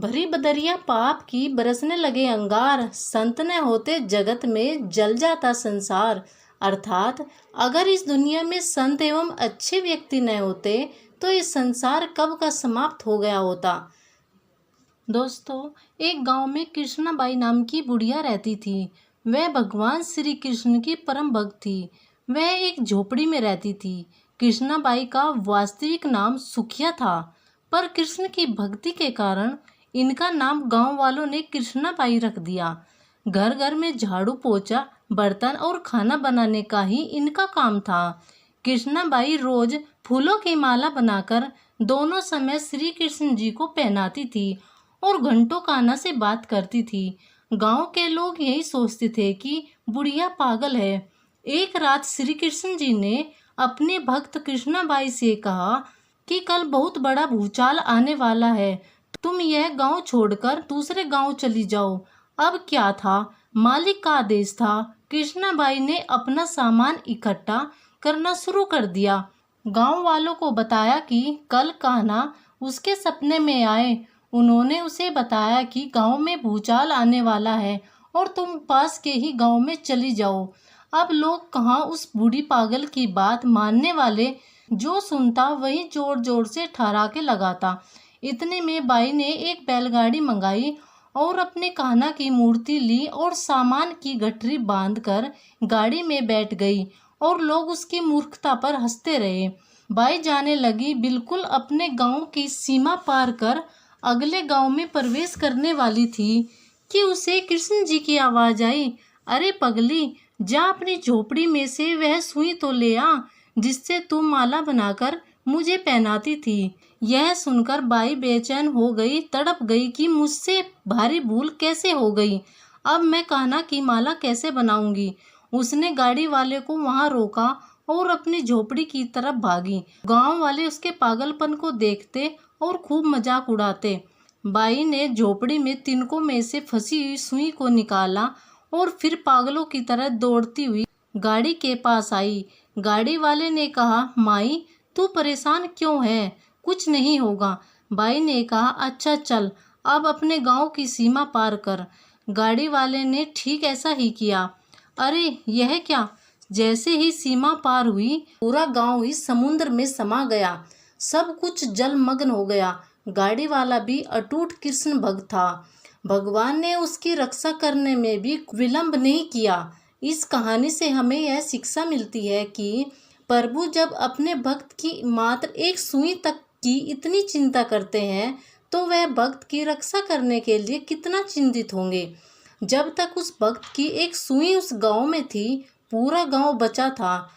भरी बदरिया पाप की बरसने लगे अंगार, संत न होते जगत में जल जाता संसार। अर्थात अगर इस दुनिया में संत एवं अच्छे व्यक्ति न होते तो इस संसार कब का समाप्त हो गया होता। दोस्तों, एक गांव में कृष्णाबाई नाम की बुढ़िया रहती थी। वह भगवान श्री कृष्ण की परम भक्त थी। वह एक झोपड़ी में रहती थी। कृष्णाबाई का वास्तविक नाम सुखिया था, पर कृष्ण की भक्ति के कारण इनका नाम गांव वालों ने कृष्णाबाई रख दिया। घर घर में झाड़ू पोछा, बर्तन और खाना बनाने का ही इनका काम था। कृष्णाबाई रोज फूलों की माला बनाकर दोनों समय श्री कृष्ण जी को पहनाती थी और घंटों काना से बात करती थी। गांव के लोग यही सोचते थे कि बुढ़िया पागल है। एक रात श्री कृष्ण जी ने अपने भक्त कृष्णाबाई से कहा कि कल बहुत बड़ा भूचाल आने वाला है, तुम यह गांव छोड़कर दूसरे गांव चली जाओ। अब क्या था, मालिक का आदेश था। कृष्णाबाई ने अपना सामान इकट्ठा करना शुरू कर दिया। गांव वालों को बताया कि कल कान्हा उसके सपने में आए। उन्होंने उसे बताया कि गांव में भूचाल आने वाला है और तुम पास के ही गांव में चली जाओ। अब लोग कहाँ उस बूढ़ी पागल की बात मानने वाले, जो सुनता वही जोर जोर से ठहाके लगाता। इतने में बाई ने एक बैलगाड़ी मंगाई और अपने कान्हा की मूर्ति ली और सामान की गठरी बांधकर गाड़ी में बैठ गई और लोग उसकी मूर्खता पर हंसते रहे। बाई जाने लगी, बिल्कुल अपने गांव की सीमा पार कर अगले गांव में प्रवेश करने वाली थी कि उसे कृष्ण जी की आवाज आई, अरे पगली, जा अपनी झोपड़ी में से वह सुई तो ले आ जिससे तू माला बनाकर मुझे पहनाती थी। यह सुनकर बाई बेचैन हो गई, तड़प गई कि मुझसे भारी भूल कैसे हो गई। अब मैं कान्हा की माला कैसे बनाऊंगी। उसने गाड़ी वाले को वहां रोका और अपनी झोपड़ी की तरफ भागी। गांव वाले उसके पागलपन को देखते और खूब मजाक उड़ाते। बाई ने झोपड़ी में तिनकों में से फंसी हुई सुई को निकाला और फिर पागलों की तरह दौड़ती हुई गाड़ी के पास आई। गाड़ी वाले ने कहा, माई, तू परेशान क्यों है, कुछ नहीं होगा। बाई ने कहा, अच्छा चल, अब अपने गांव की सीमा पार कर। गाड़ी वाले ने ठीक ऐसा ही किया। अरे यह क्या, जैसे ही सीमा पार हुई पूरा गांव ही समुद्र में समा गया। सब कुछ जलमग्न हो गया। गाड़ी वाला भी अटूट कृष्ण भक्त था। भगवान ने उसकी रक्षा करने में भी विलंब नहीं किया। इस कहानी से हमें यह शिक्षा मिलती है कि प्रभु जब अपने भक्त की मात्र एक सुई तक की इतनी चिंता करते हैं तो वह भक्त की रक्षा करने के लिए कितना चिंतित होंगे। जब तक उस भक्त की एक सुई उस गांव में थी, पूरा गांव बचा था।